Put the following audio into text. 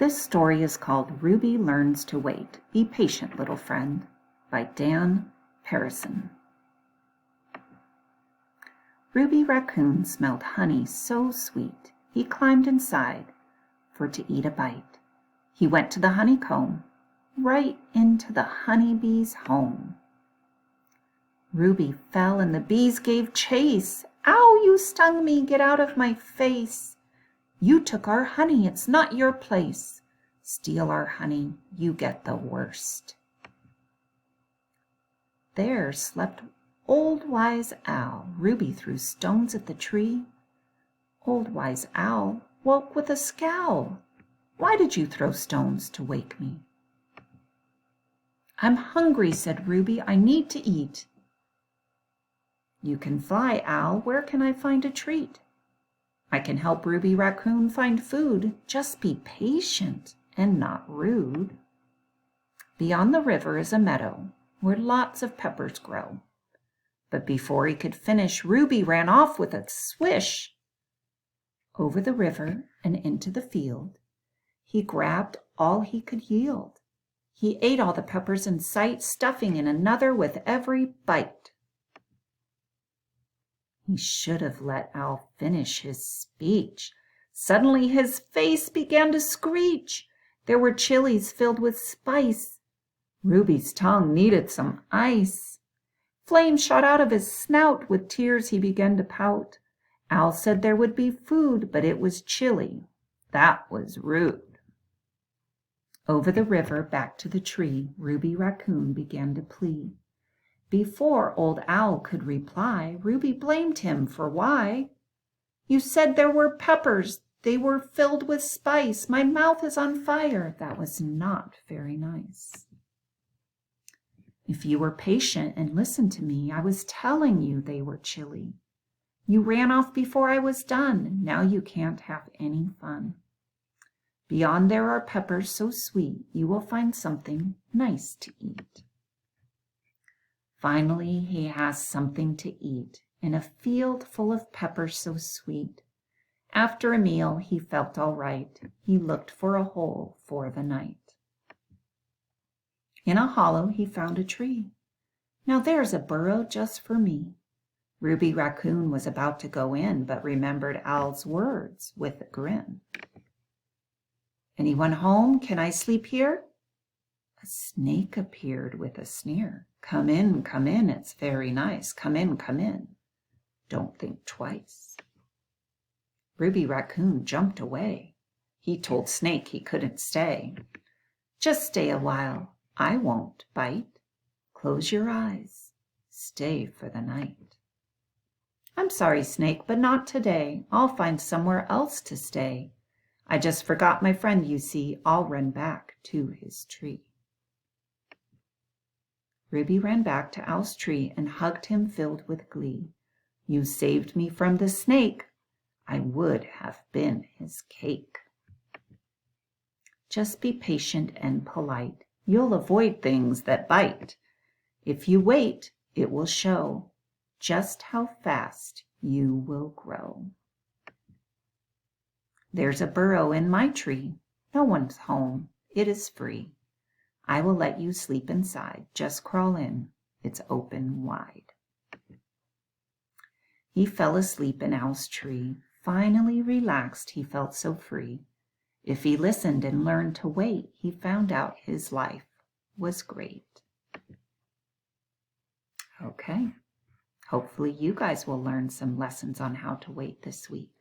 This story is called Ruby Learns to Wait. Be Patient, Little Friend, by Dan Parison. Ruby Raccoon smelled honey so sweet, he climbed inside for to eat a bite. He went to the honeycomb, right into the honeybee's home. Ruby fell and the bees gave chase. Ow, you stung me, get out of my face. You took our honey, it's not your place. Steal our honey, you get the worst. There slept Old Wise Owl. Ruby threw stones at the tree. Old Wise Owl woke with a scowl. Why did you throw stones to wake me? I'm hungry, said Ruby, I need to eat. You can fly, Owl, where can I find a treat? I can help Ruby Raccoon find food. Just be patient and not rude. Beyond the river is a meadow where lots of peppers grow. But before he could finish, Ruby ran off with a swish. Over the river and into the field, he grabbed all he could yield. He ate all the peppers in sight, stuffing in another with every bite. He should have let Owl finish his speech. Suddenly his face began to screech. There were chilies filled with spice. Ruby's tongue needed some ice. Flame shot out of his snout. With tears he began to pout. Owl said there would be food, but it was chilly. That was rude. Over the river, back to the tree, Ruby Raccoon began to plea. Before Old Owl could reply, Ruby blamed him for why. You said there were peppers. They were filled with spice. My mouth is on fire. That was not very nice. If you were patient and listened to me, I was telling you they were chilly. You ran off before I was done. Now you can't have any fun. Beyond there are peppers so sweet, you will find something nice to eat. Finally, he has something to eat in a field full of peppers so sweet. After a meal, he felt all right. He looked for a hole for the night. In a hollow, he found a tree. Now there's a burrow just for me. Ruby Raccoon was about to go in, but remembered Owl's words with a grin. Anyone home? Can I sleep here? A snake appeared with a sneer. Come in, it's very nice. Come in. Don't think twice. Ruby Raccoon jumped away. He told Snake he couldn't stay. Just stay a while. I won't bite. Close your eyes. Stay for the night. I'm sorry, Snake, but not today. I'll find somewhere else to stay. I just forgot my friend, you see. I'll run back to his tree. Ruby ran back to Owl's tree and hugged him filled with glee. You saved me from the snake. I would have been his cake. Just be patient and polite. You'll avoid things that bite. If you wait, it will show just how fast you will grow. There's a burrow in my tree. No one's home. It is free. I will let you sleep inside. Just crawl in. It's open wide. He fell asleep in Owl's tree. Finally relaxed, he felt so free. If he listened and learned to wait, he found out his life was great. Okay. Hopefully you guys will learn some lessons on how to wait this week.